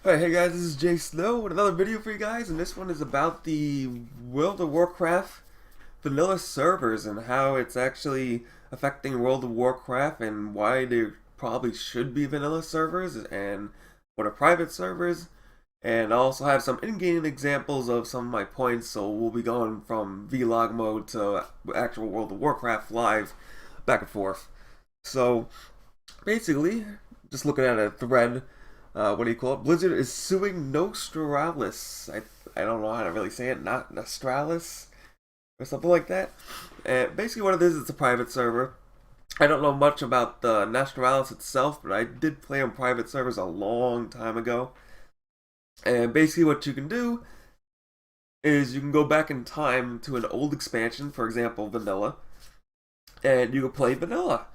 Alright, hey guys, this is Jsnow with another video for you guys, and this one is about the World of Warcraft vanilla servers and how it's actually affecting World of Warcraft and why there probably should be vanilla servers and what are private servers. And I also have some in-game examples of some of my points, so we'll be going from vlog mode to actual World of Warcraft live back and forth. So basically, just looking at a thread, what do you call it? Blizzard is suing Nostalrius. I don't know how to really say it. Not Nostalrius or something like that. And basically, what it is, it's a private server. I don't know much about the Nostalrius itself, but I did play on private servers a long time ago. And basically, what you can do is you can go back in time to an old expansion, for example, vanilla, and you can play vanilla.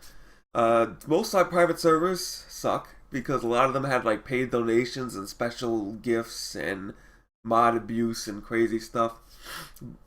Most private servers suck because a lot of them had like paid donations and special gifts and mod abuse and crazy stuff.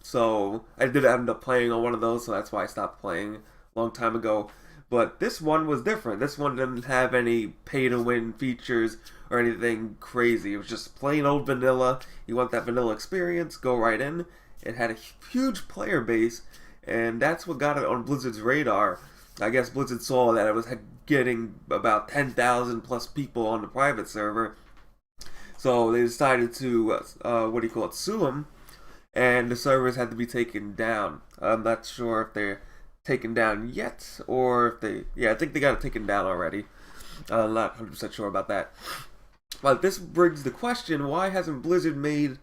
So I did end up playing on one of those, so that's why I stopped playing a long time ago. But this one was different. This one didn't have any pay to win features or anything crazy. It was just plain old vanilla. You want that vanilla experience, go right in. It had a huge player base, and that's what got it on Blizzard's radar. I guess Blizzard saw that it was getting about 10,000 plus people on the private server, so they decided to sue them, and the servers had to be taken down. I'm not sure if they're taken down yet, or if I think they got it taken down already. I'm not 100% sure about that. But this brings the question: why hasn't Blizzard made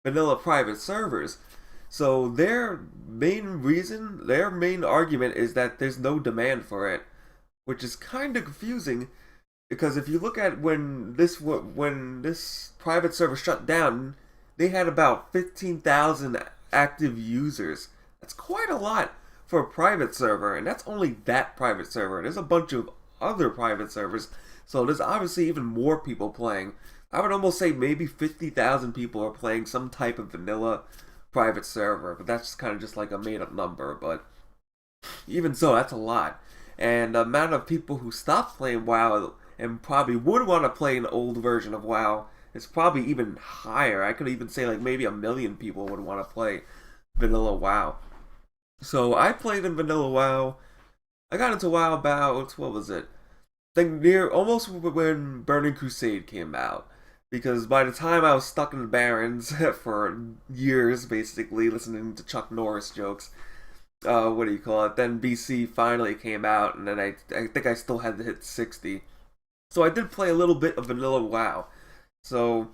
vanilla private servers? So their main argument is that there's no demand for it, which is kind of confusing because if you look at when this private server shut down, they had about 15,000 active users. That's quite a lot for a private server, and that's only that private server. There's a bunch of other private servers, so there's obviously even more people playing. I would almost say maybe 50,000 people are playing some type of vanilla private server, but that's kind of just like a made-up number. But even so, that's a lot. And the amount of people who stopped playing WoW and probably would want to play an old version of WoW is probably even higher. I could even say like maybe 1 million people would want to play vanilla WoW. So I played in vanilla WoW. I got into WoW about, what was it? I think near almost when Burning Crusade came out. Because by the time I was stuck in the Barrens for years, basically, listening to Chuck Norris jokes, then BC finally came out, and then I think I still had to hit 60. So I did play a little bit of vanilla WoW. So,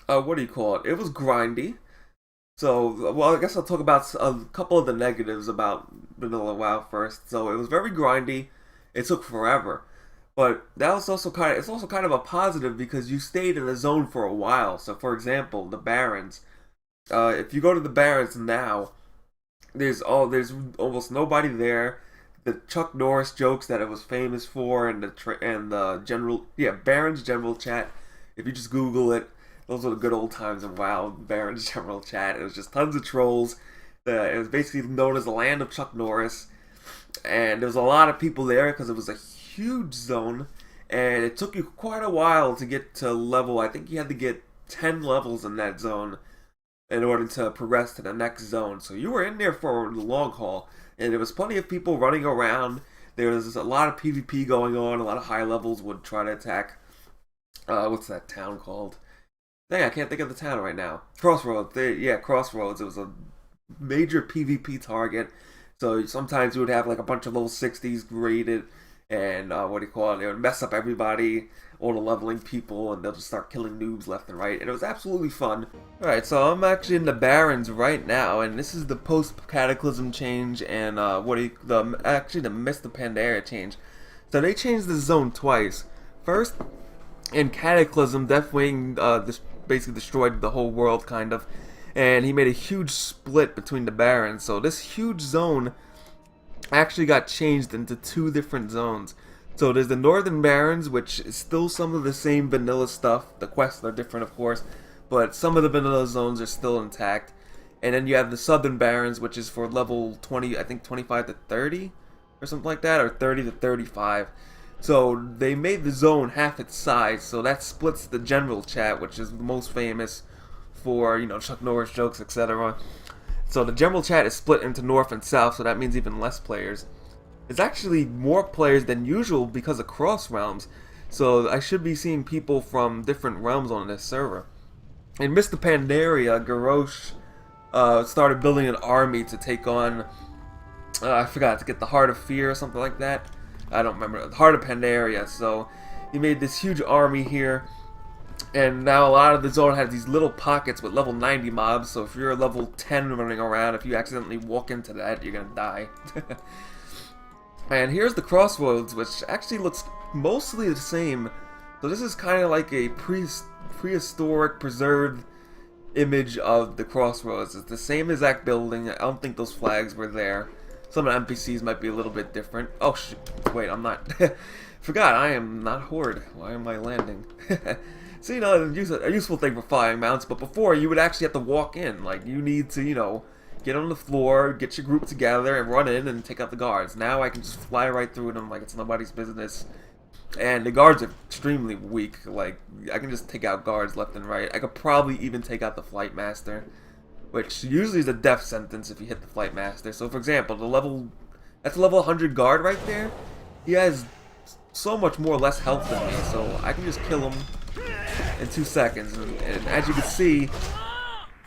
it was grindy. So, well, I guess I'll talk about a couple of the negatives about vanilla WoW first. So it was very grindy. It took forever. But that was it's also kind of a positive because you stayed in the zone for a while. So for example, the Barrens. If you go to the Barrens now, there's almost nobody there. The Chuck Norris jokes that it was famous for, and the Barrens general chat. If you just Google it, those were the good old times in WoW. Barrens general chat. It was just tons of trolls. It was basically known as the land of Chuck Norris, and there was a lot of people there because it was a huge zone, and it took you quite a while to get to level. I think you had to get 10 levels in that zone in order to progress to the next zone. So you were in there for the long haul, and there was plenty of people running around. There was a lot of PvP going on. A lot of high levels would try to attack. What's that town called? Dang, I can't think of the town right now. Crossroads. Crossroads. It was a major PvP target. So sometimes you would have like a bunch of level 60s graded, and they would mess up everybody, all the leveling people, and they'll just start killing noobs left and right, and it was absolutely fun. Alright, so I'm actually in the Barrens right now, and this is the post-Cataclysm change, and the Mist of Pandaria change. So they changed the zone twice. First, in Cataclysm, Deathwing basically destroyed the whole world, kind of, and he made a huge split between the Barrens, so this huge zone actually got changed into two different zones. So there's the Northern Barrens, which is still some of the same vanilla stuff. The quests are different, of course, but some of the vanilla zones are still intact. And then you have the Southern Barrens, which is for level 20, I think 25 to 30, or something like that, or 30 to 35. So they made the zone half its size, so that splits the general chat, which is the most famous for, you know, Chuck Norris jokes, etc. So the general chat is split into north and south, so that means even less players. It's actually more players than usual because of cross realms, so I should be seeing people from different realms on this server. In Mr. Pandaria, Garrosh started building an army to take on, I forgot, to get the Heart of Fear or something like that. I don't remember, the Heart of Pandaria. So he made this huge army here, and now a lot of the zone has these little pockets with level 90 mobs, so if you're a level 10 running around, if you accidentally walk into that, you're gonna die. And here's the crossroads, which actually looks mostly the same. So this is kind of like a prehistoric, preserved image of the crossroads. It's the same exact building. I don't think those flags were there. Some of the NPCs might be a little bit different. Oh, shoot. Wait, I'm not. Forgot, I am not Horde. Why am I landing? So, you know, a useful thing for flying mounts, but before, you would actually have to walk in. Like, you need to, you know, get on the floor, get your group together, and run in and take out the guards. Now I can just fly right through them like it's nobody's business. And the guards are extremely weak. Like, I can just take out guards left and right. I could probably even take out the Flight Master, which usually is a death sentence if you hit the Flight Master. So, for example, that's a level 100 guard right there. He has so much more less health than me, so I can just kill him in 2 seconds. And as you can see,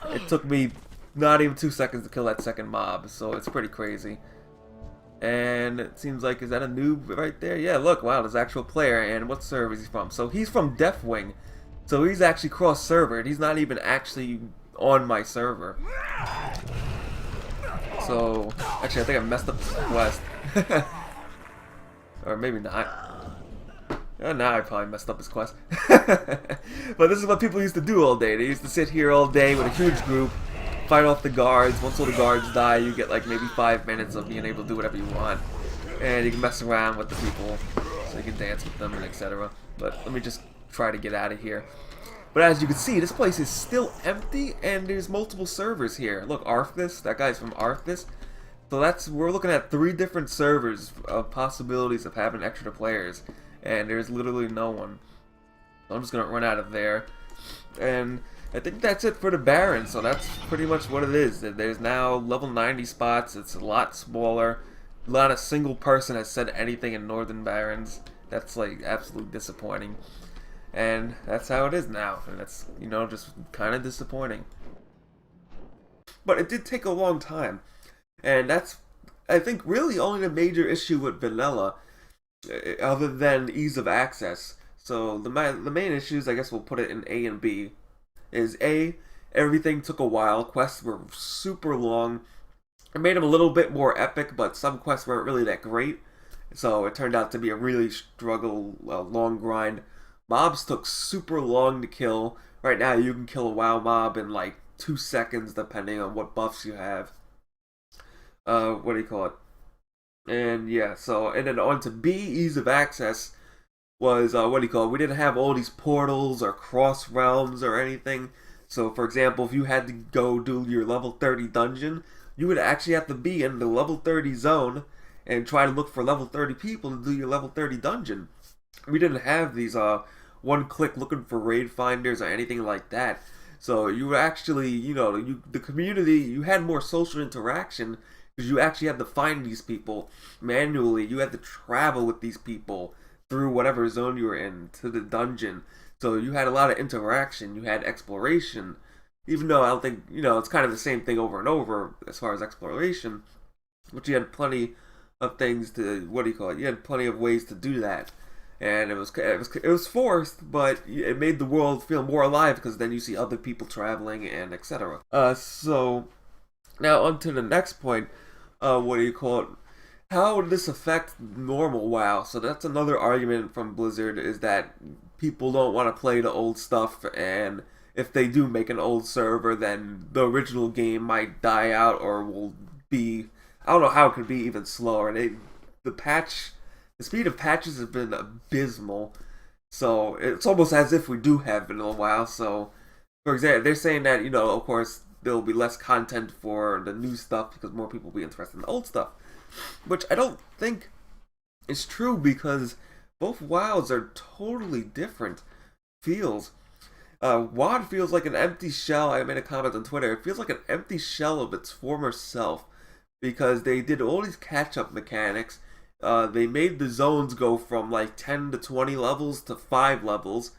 it took me not even 2 seconds to kill that second mob, so it's pretty crazy. And it seems like, is that a noob right there? Yeah, look, wow, there's an actual player. And what server is he from? So he's from Deathwing. So he's actually cross-servered. He's not even actually on my server. So, actually, I think I messed up this quest. Or maybe not. Now I probably messed up his quest. But this is what people used to do all day. They used to sit here all day with a huge group, fight off the guards. Once all the guards die, you get like maybe 5 minutes of being able to do whatever you want. And you can mess around with the people, so you can dance with them and etc. But let me just try to get out of here. But as you can see, this place is still empty, and there's multiple servers here. Look, Arthas, that guy's from Arthas. So we're looking at 3 different servers of possibilities of having extra players. And there's literally no one. So I'm just going to run out of there. And I think that's it for the Baron, so that's pretty much what it is. There's now level 90 spots, it's a lot smaller. Not a single person has said anything in Northern Barons. That's like absolutely disappointing. And that's how it is now, and that's, you know, just kind of disappointing. But it did take a long time, and that's, I think, really only the major issue with vanilla, other than ease of access. So the main issues, I guess we'll put it in A and B, is A, everything took a while, quests were super long. It made them a little bit more epic, but some quests weren't really that great, so it turned out to be a really long grind. Mobs took super long to kill. Right now you can kill a WoW mob in like 2 seconds depending on what buffs you have. What do you call it? And yeah, so, and then on to B, ease of access was, what do you call it? We didn't have all these portals or cross realms or anything. So for example, if you had to go do your level 30 dungeon, you would actually have to be in the level 30 zone and try to look for level 30 people to do your level 30 dungeon. We didn't have these one-click looking for raid finders or anything like that. So you actually, you know, the community, you had more social interaction because you actually had to find these people manually. You had to travel with these people through whatever zone you were in to the dungeon. So you had a lot of interaction. You had exploration. Even though I don't think, you know, it's kind of the same thing over and over as far as exploration. But you had plenty of things to, what do you call it? You had plenty of ways to do that. And it was forced, but it made the world feel more alive because then you see other people traveling and etc. So now on to the next point. What do you call it? How would this affect normal WoW? So that's another argument from Blizzard, is that people don't want to play the old stuff, and if they do make an old server, then the original game might die out or will be, I don't know how it could be even slower. The speed of patches has been abysmal, so it's almost as if we do have vanilla WoW. So, for example, they're saying that, you know, of course, there will be less content for the new stuff because more people will be interested in the old stuff, which I don't think is true, because both WoWs are totally different feels. WoD feels like an empty shell. I made a comment on Twitter. It feels like an empty shell of its former self because they did all these catch-up mechanics. They made the zones go from like 10 to 20 levels to 5 levels.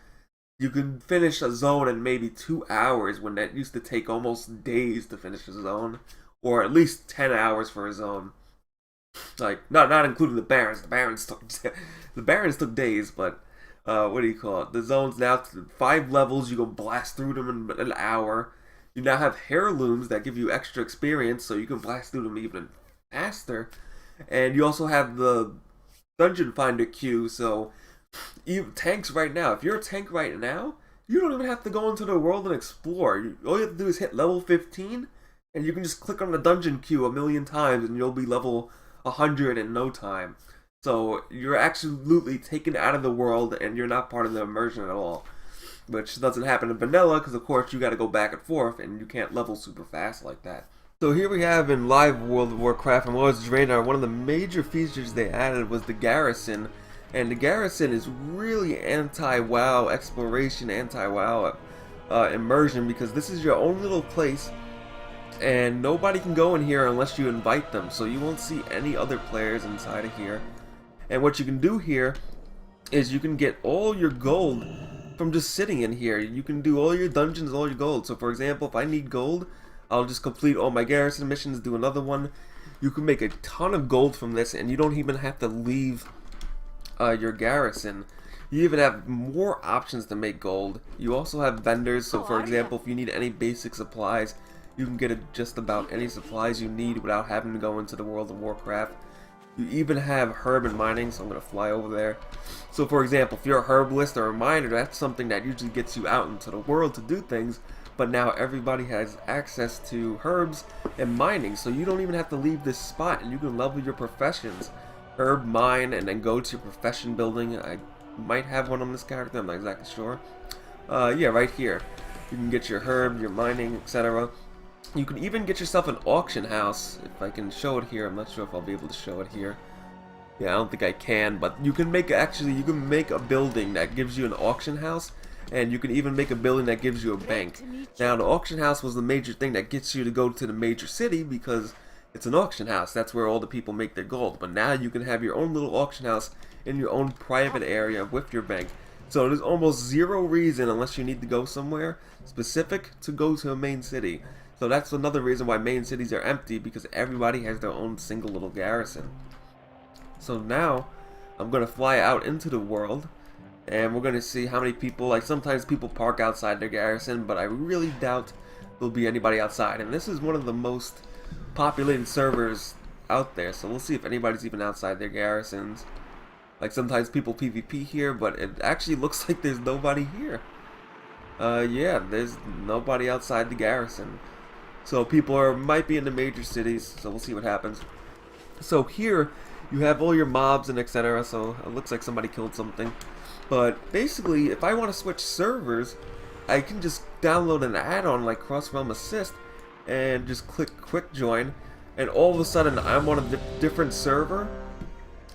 You can finish a zone in maybe 2 hours when that used to take almost days to finish a zone, or at least 10 hours for a zone. Like not including the barons. The barons took days, but what do you call it? The zones now 5 levels. You go blast through them in an hour. You now have heirlooms that give you extra experience, so you can blast through them even faster. And you also have the dungeon finder queue, so even tanks right now. If you're a tank right now, you don't even have to go into the world and explore. All you have to do is hit level 15, and you can just click on the dungeon queue a million times, and you'll be level 100 in no time. So you're absolutely taken out of the world, and you're not part of the immersion at all. Which doesn't happen in vanilla, because of course you got to go back and forth, and you can't level super fast like that. So here we have in live World of Warcraft and Lords of Draenor, one of the major features they added was the garrison. And the garrison is really anti-WoW exploration, anti-WoW immersion, because this is your own little place, and nobody can go in here unless you invite them. So you won't see any other players inside of here. And what you can do here is you can get all your gold from just sitting in here. You can do all your dungeons, all your gold. So for example, if I need gold, I'll just complete all my garrison missions, do another one. You can make a ton of gold from this, and you don't even have to leave your garrison. You even have more options to make gold. You also have vendors, so for example, if you need any basic supplies, you can get just about any supplies you need without having to go into the World of Warcraft. You even have herb and mining, so I'm going to fly over there. So for example, if you're a herbalist or a miner, that's something that usually gets you out into the world to do things, but now everybody has access to herbs and mining, so you don't even have to leave this spot, and you can level your professions. Herb, mine, and then go to your profession building. I might have one on this character, I'm not exactly sure. Yeah, right here. You can get your herb, your mining, etc. You can even get yourself an auction house. If I can show it here, I'm not sure if I'll be able to show it here. Yeah, I don't think I can, but you can make you can make a building that gives you an auction house, and you can even make a building that gives you a bank. Now, the auction house was the major thing that gets you to go to the major city because it's an auction house. That's where all the people make their gold. But now you can have your own little auction house in your own private area with your bank. So there's almost zero reason, unless you need to go somewhere specific, to go to a main city. So that's another reason why main cities are empty, because everybody has their own single little garrison. So now I'm going to fly out into the world, and we're going to see how many people, like sometimes people park outside their garrison, but I really doubt there'll be anybody outside. And this is one of the most populated servers out there, so we'll see if anybody's even outside their garrisons. Like sometimes people PvP here, but it actually looks like there's nobody here. Yeah, there's nobody outside the garrison. So people might be in the major cities, so we'll see what happens. So here you have all your mobs and etc. So it looks like somebody killed something. But basically, if I want to switch servers, I can just download an add-on like Cross Realm Assist and just click Quick Join, and all of a sudden I'm on a different server,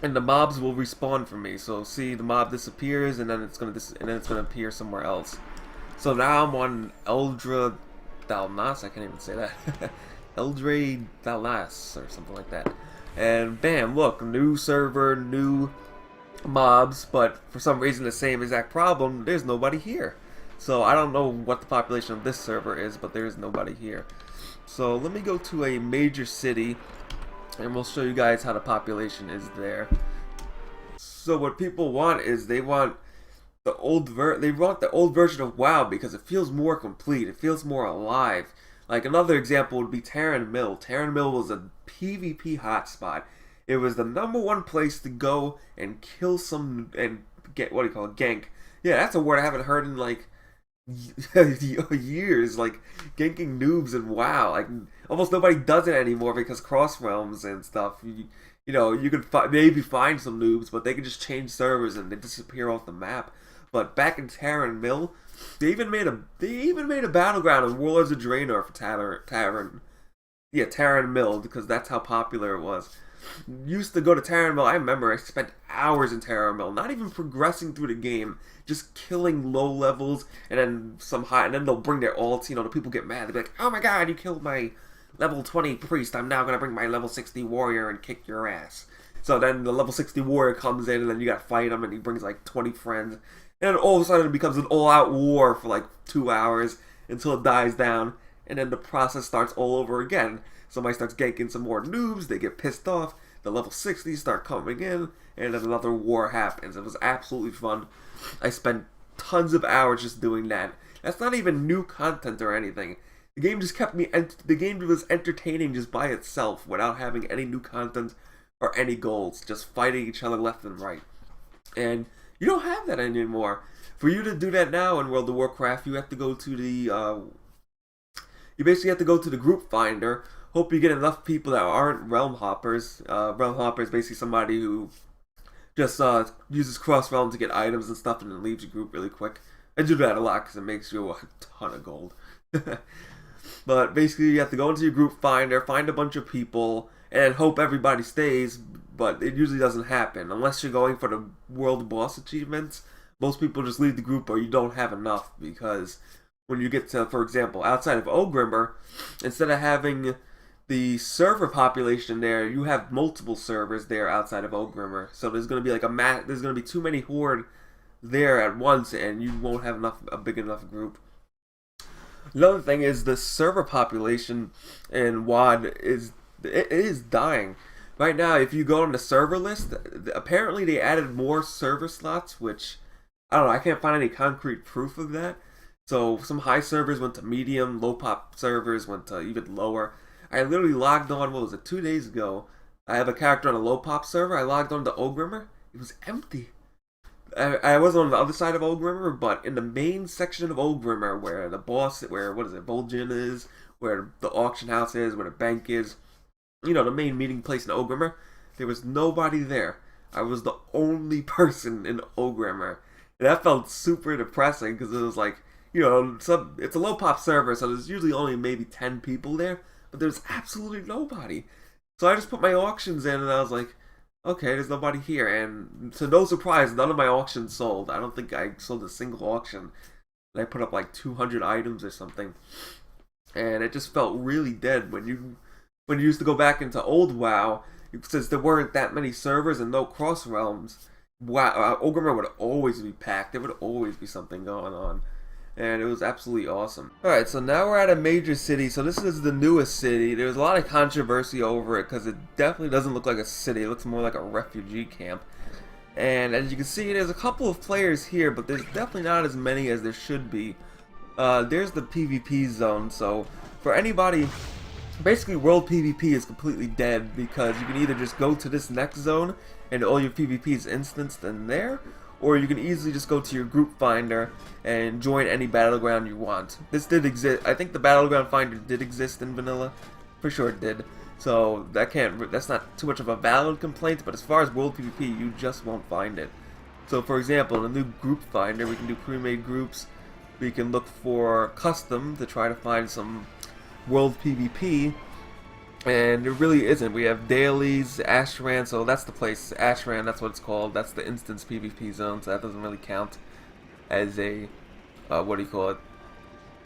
and the mobs will respawn for me. So see, the mob disappears, and then it's gonna appear somewhere else. So now I'm on Eldra Dalnas. I can't even say that. Eldra Dalnas or something like that. And bam! Look, new server, new mobs, but for some reason the same exact problem. There's nobody here. So I don't know what the population of this server is, but there's nobody here. So let me go to a major city, and we'll show you guys how the population is there. So what people want is they want the old version of WoW because it feels more complete. It feels more alive. Like another example would be Terran Mill. Terran Mill was a PvP hotspot. It was the #1 place to go and kill some and get, what do you call it, gank. Yeah, that's a word I haven't heard in like years. Like ganking noobs and WoW. Like almost nobody does it anymore because cross realms and stuff. You know, you could maybe find some noobs, but they can just change servers and they disappear off the map. But back in Terran Mill, they even made a battleground in Warlords of Draenor for Terran Mill, because that's how popular it was. used to go to Terranville. I remember I spent hours in Terranville, not even progressing through the game, just killing low levels, and then some high, and then they'll bring their ults. You know, the people get mad. They'll be like, "Oh my god, you killed my level 20 priest. I'm now gonna bring my level 60 warrior and kick your ass." So then the level 60 warrior comes in, and then you gotta fight him, and he brings like 20 friends, and then all of a sudden it becomes an all-out war for like 2 hours until it dies down, and then the process starts all over again. Somebody starts ganking some more noobs, they get pissed off, the level 60s start coming in, and then another war happens. It was absolutely fun. I spent tons of hours just doing that. That's not even new content or anything. The game just kept me, the game was entertaining just by itself without having any new content or any goals, just fighting each other left and right. And you don't have that anymore. For you to do that now in World of Warcraft, you have to go to the, you basically have to go to the group finder. Hope you get enough people that aren't realm hoppers. Realm hopper is basically somebody who just uses cross realm to get items and stuff and then leaves your group really quick. I do that a lot because it makes you a ton of gold. But basically you have to go into your group finder, find a bunch of people, and hope everybody stays, but it usually doesn't happen. Unless you're going for the world boss achievements, most people just leave the group or you don't have enough, because when you get to, for example, outside of Ogrimmar, instead of having the server population there, you have multiple servers there outside of Ogrimmar. So there's going to be like there's going to be too many horde there at once, and you won't have a big enough group. Another thing is the server population in WoD is dying. Right now, if you go on the server list, apparently they added more server slots, which, I don't know, I can't find any concrete proof of that. So some high servers went to medium, low pop servers went to even lower. I literally logged on, what was it, 2 days ago. I have a character on a low pop server. I logged on to Ogrimmar. It was empty. I was on the other side of Ogrimmar, but in the main section of Ogrimmar, where the boss, where, what is it, Vol'jin is, where the auction house is, where the bank is, you know, the main meeting place in Ogrimmar, there was nobody there. I was the only person in Ogrimmar. And that felt super depressing, because it was like, you know, it's a low pop server, so there's usually only maybe 10 people there, but there's absolutely nobody. So I just put my auctions in, and I was like, okay, there's nobody here. And to no surprise, none of my auctions sold. I don't think I sold a single auction. And I put up like 200 items or something. And it just felt really dead when you used to go back into old WoW, since there weren't that many servers and no cross realms. WoW, Ogrimmar would always be packed. There would always be something going on. And it was absolutely awesome. Alright, so now we're at a major city. So this is the newest city. There's a lot of controversy over it because it definitely doesn't look like a city. It looks more like a refugee camp. And as you can see, there's a couple of players here, but there's definitely not as many as there should be. There's the PvP zone. So for anybody, basically world PvP is completely dead, because you can either just go to this next zone and all your PvP is instanced in there, or you can easily just go to your group finder and join any battleground you want. This did exist. I think the battleground finder did exist in vanilla. For sure it did. So that's not too much of a valid complaint, but as far as world PvP, you just won't find it. So for example, in the new group finder, we can do pre-made groups. We can look for custom to try to find some world PvP. And there really isn't. We have dailies, Ashran, so that's the place. Ashran, that's what it's called. That's the instance PvP zone, so that doesn't really count as a, what do you call it?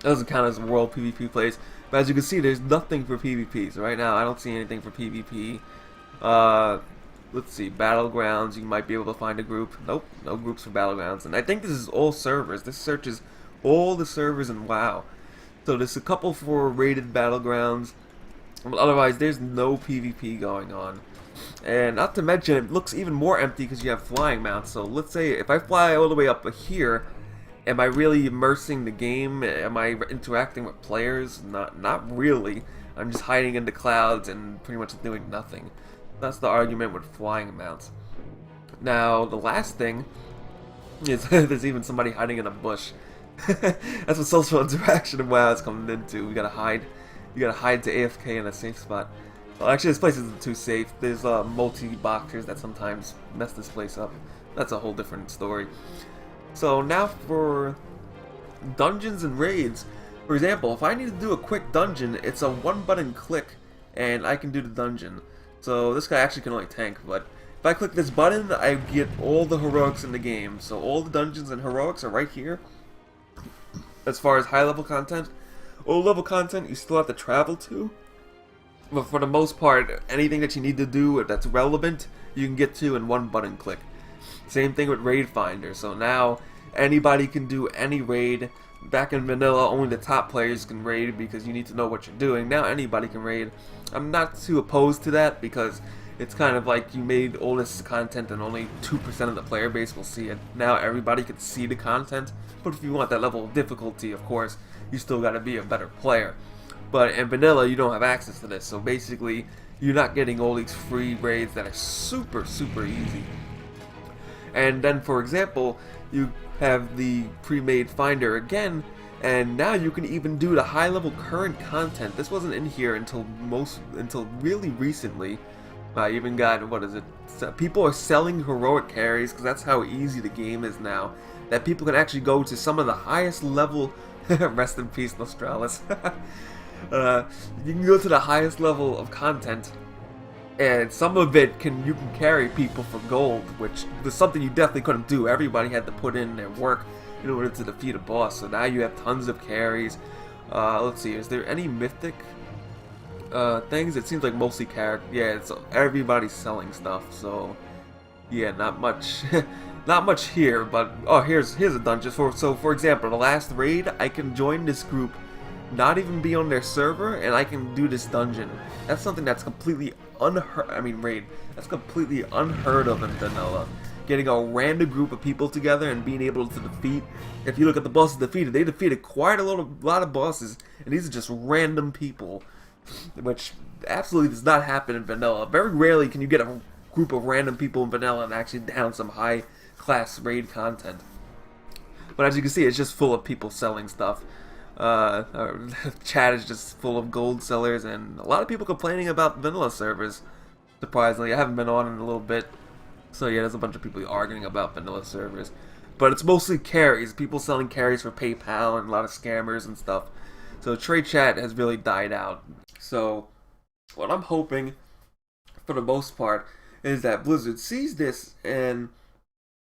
That doesn't count as a world PvP place. But as you can see, there's nothing for PvP. So right now, I don't see anything for PvP. Let's see, Battlegrounds, you might be able to find a group. Nope, no groups for Battlegrounds. And I think this is all servers. This searches all the servers in WoW. So there's a couple for rated Battlegrounds. But otherwise, there's no PvP going on. And not to mention, it looks even more empty because you have flying mounts. So let's say if I fly all the way up here, am I really immersing the game? Am I interacting with players? Not really. I'm just hiding in the clouds and pretty much doing nothing. That's the argument with flying mounts. Now, the last thing is there's even somebody hiding in a bush. That's what social interaction in WoW is coming into. We gotta hide. You gotta hide to AFK in a safe spot. Well, actually, this place isn't too safe. There's multi-boxers that sometimes mess this place up. That's a whole different story. So now for dungeons and raids. For example, if I need to do a quick dungeon, it's a one-button click, and I can do the dungeon. So this guy actually can only tank, but if I click this button, I get all the heroics in the game. So all the dungeons and heroics are right here. As far as high level content, low level content you still have to travel to. But for the most part, anything that you need to do that's relevant, you can get to in one button click. Same thing with Raid Finder. So now anybody can do any raid. Back in vanilla, only the top players can raid because you need to know what you're doing. Now anybody can raid. I'm not too opposed to that because it's kind of like you made all this content and only 2% of the player base will see it. Now everybody can see the content, but if you want that level of difficulty, of course, you still gotta be a better player. But in vanilla, you don't have access to this, so basically, you're not getting all these free raids that are super, super easy. And then, for example, you have the pre-made finder again, and now you can even do the high-level current content. This wasn't in here until really recently. I even got, what is it? People are selling heroic carries because that's how easy the game is now. That people can actually go to some of the highest level. Rest in peace, Nostalrius. You can go to the highest level of content, and some of it you can carry people for gold, which was something you definitely couldn't do. Everybody had to put in their work in order to defeat a boss. So now you have tons of carries. Let's see, is there any mythic things? It seems like mostly character. Yeah, it's everybody's selling stuff. So yeah, not much, not much here. But oh, here's a dungeon. So for example, the last raid, I can join this group, not even be on their server, and I can do this dungeon. That's something that's completely raid. That's completely unheard of in vanilla. Getting a random group of people together and being able to defeat. If you look at the bosses defeated, they defeated quite a lot of bosses, and these are just random people, which absolutely does not happen in vanilla. Very rarely can you get a group of random people in vanilla and actually down some high class raid content. But as you can see, it's just full of people selling stuff. Chat is just full of gold sellers, and a lot of people complaining about vanilla servers. Surprisingly, I haven't been on in a little bit, so yeah, there's a bunch of people arguing about vanilla servers. But it's mostly carries, people selling carries for PayPal, and a lot of scammers and stuff. So trade chat has really died out. So what I'm hoping, for the most part, is that Blizzard sees this and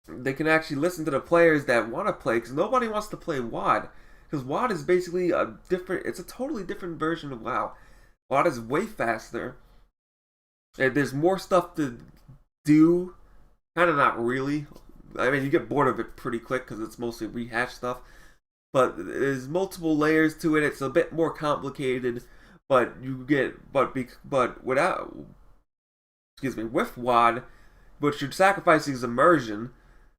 they can actually listen to the players that want to play, because nobody wants to play WoD. Because WoD is basically it's a totally different version of WoW. WoD is way faster. And there's more stuff to do. Kind of not really. I mean, you get bored of it pretty quick because it's mostly rehashed stuff. But there's multiple layers to it. It's a bit more complicated. But you get, with WoD, what you're sacrificing is immersion.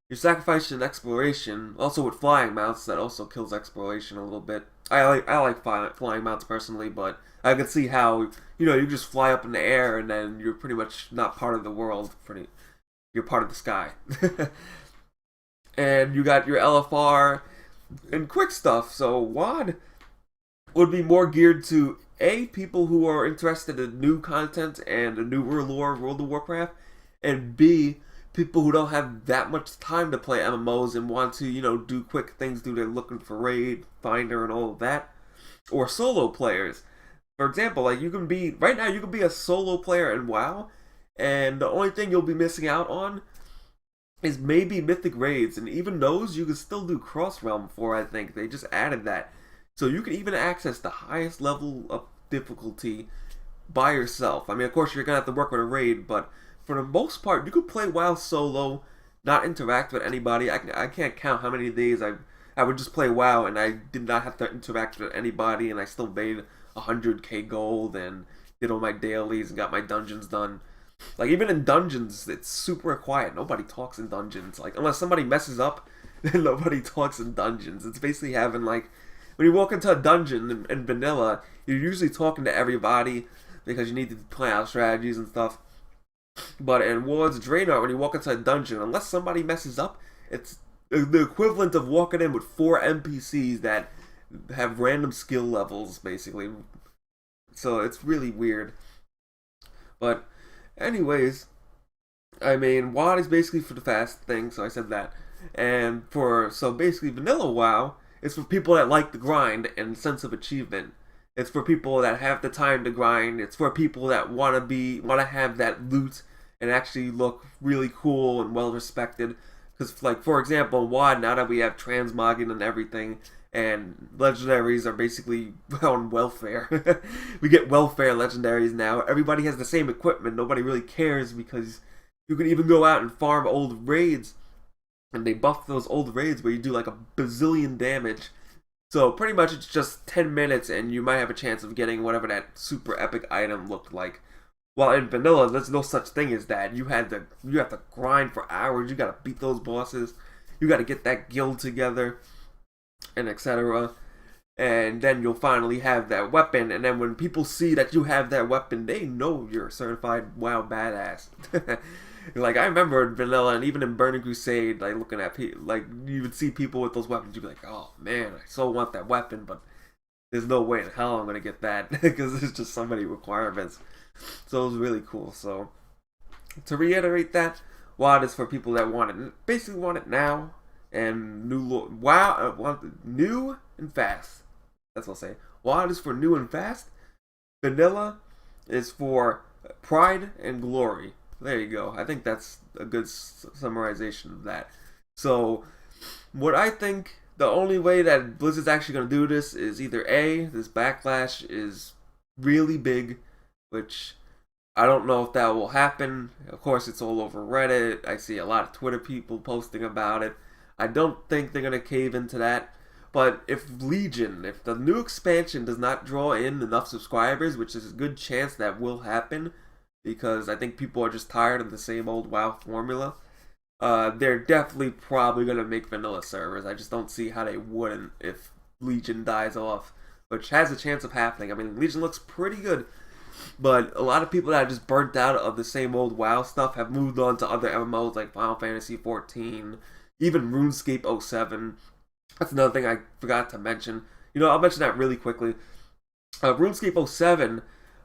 You're sacrificing exploration, also with flying mounts. That also kills exploration a little bit. I like flying mounts personally, but I can see how you just fly up in the air and then you're pretty much not part of the world. You're part of the sky. And you got your LFR and quick stuff. So WoD would be more geared to people who are interested in new content and a newer lore of World of Warcraft, and B, people who don't have that much time to play MMOs and want to, do quick things, they're looking for raid, finder, and all of that. Or solo players. For example, right now you can be a solo player in WoW, and the only thing you'll be missing out on is maybe mythic raids, and even those you can still do cross-realm for, I think. They just added that. So you can even access the highest level of difficulty by yourself. I mean, of course, you're going to have to work with a raid, but for the most part, you could play WoW solo, not interact with anybody. I can't count how many days I would just play WoW and I did not have to interact with anybody, and I still made 100k gold and did all my dailies and got my dungeons done. Like, even in dungeons, it's super quiet. Nobody talks in dungeons. Like, unless somebody messes up, then nobody talks in dungeons. It's basically having, like, when you walk into a dungeon in vanilla, you're usually talking to everybody because you need to plan out strategies and stuff. But in Warlords of Draenor, when you walk into a dungeon, unless somebody messes up, it's the equivalent of walking in with 4 NPCs that have random skill levels, basically. So it's really weird. But anyways, I mean, WoD is basically for the fast thing, so I said that. And so basically vanilla WoW is for people that like the grind and sense of achievement. It's for people that have the time to grind. It's for people that want to have that loot and actually look really cool and well respected. Because, like, for example, WoD, now that we have transmogging and everything, and legendaries are basically on welfare. We get welfare legendaries now. Everybody has the same equipment. Nobody really cares because you can even go out and farm old raids, and they buff those old raids where you do like a bazillion damage. So pretty much it's just 10 minutes and you might have a chance of getting whatever that super epic item looked like. While in vanilla, there's no such thing as that. You have to grind for hours. You gotta beat those bosses. You gotta get that guild together, and etc. And then you'll finally have that weapon. And then when people see that you have that weapon, they know you're a certified WoW badass. Like, I remember in vanilla and even in Burning Crusade, like, looking at people, like, you would see people with those weapons, you'd be like, oh man, I so want that weapon, but there's no way in hell I'm gonna get that because there's just so many requirements. So it was really cool. So to reiterate that, WoD is for people that want it, basically want it now, and new and fast. That's what I'll say. WoD is for new and fast. Vanilla is for pride and glory. There you go. I think that's a good summarization of that. So, what I think the only way that Blizzard's actually going to do this is either A, this backlash is really big, which I don't know if that will happen. Of course, it's all over Reddit. I see a lot of Twitter people posting about it. I don't think they're going to cave into that. But if the new expansion does not draw in enough subscribers, which is a good chance that will happen, because I think people are just tired of the same old WoW formula, they're definitely probably going to make vanilla servers. I just don't see how they wouldn't if Legion dies off, which has a chance of happening. I mean, Legion looks pretty good, but a lot of people that are just burnt out of the same old WoW stuff have moved on to other MMOs like Final Fantasy 14, even RuneScape 07. That's another thing I forgot to mention. I'll mention that really quickly. RuneScape 07,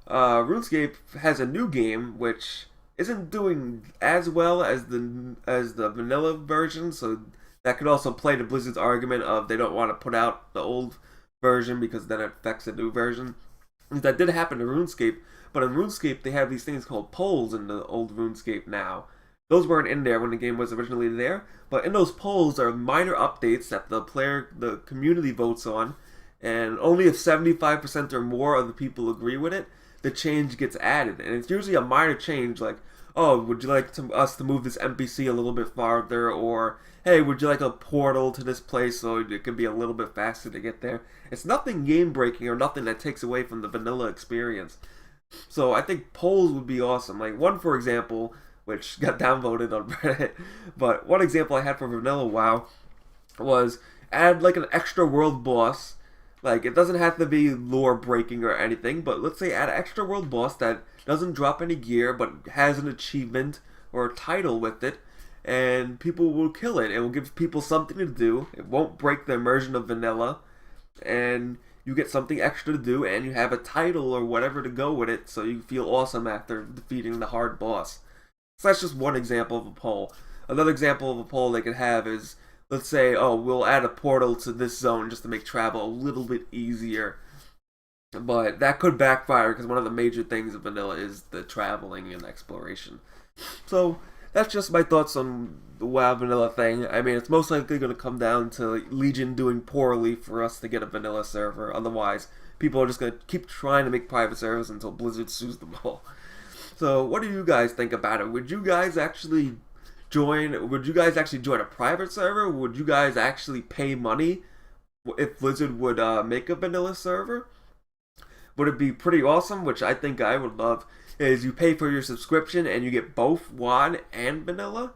RuneScape has a new game which isn't doing as well as the vanilla version, so that could also play to Blizzard's argument of they don't want to put out the old version because then it affects the new version. That did happen to RuneScape, but in RuneScape they have these things called polls in the old RuneScape now. Those weren't in there when the game was originally there, but in those polls are minor updates that the community votes on, and only if 75% or more of the people agree with it, the change gets added. And it's usually a minor change, like, oh, would you like us to move this NPC a little bit farther, or hey, would you like a portal to this place so it can be a little bit faster to get there? It's nothing game breaking or nothing that takes away from the vanilla experience. So I think polls would be awesome. Like one, for example, which got downvoted on Reddit, but one example I had for vanilla WoW was add like an extra world boss. Like, it doesn't have to be lore breaking or anything, but let's say add an extra world boss that doesn't drop any gear but has an achievement or a title with it, and people will kill it. It will give people something to do. It won't break the immersion of vanilla, and you get something extra to do, and you have a title or whatever to go with it, so you feel awesome after defeating the hard boss. So that's just one example of a poll. Another example of a poll they could have is, let's say, oh, we'll add a portal to this zone just to make travel a little bit easier. But that could backfire because one of the major things of vanilla is the traveling and exploration. So that's just my thoughts on the WoW vanilla thing. I mean, it's most likely going to come down to Legion doing poorly for us to get a vanilla server. Otherwise, people are just going to keep trying to make private servers until Blizzard sues them all. So what do you guys think about it? Would you guys actually join a private server? Would you guys actually pay money if Blizzard would make a vanilla server? Would it be pretty awesome, which I think I would love, is you pay for your subscription and you get both WoD and vanilla?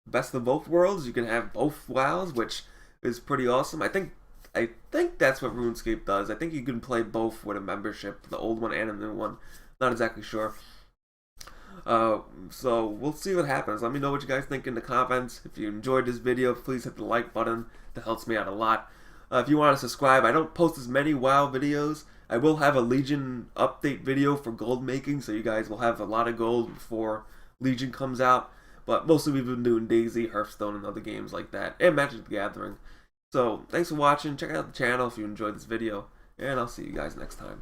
Best of both worlds. You can have both WoWs, which is pretty awesome. I think that's what RuneScape does. I think you can play both with a membership, the old one and the new one. Not exactly sure. So we'll see what happens. Let me know what you guys think in the comments. If you enjoyed this video, please hit the like button. That helps me out a lot. If you want to subscribe, I don't post as many WoW videos. I will have a Legion update video for gold making, so you guys will have a lot of gold before Legion comes out. But mostly we've been doing Daisy, Hearthstone, and other games like that, and Magic the Gathering. So thanks for watching. Check out the channel if you enjoyed this video, and I'll see you guys next time.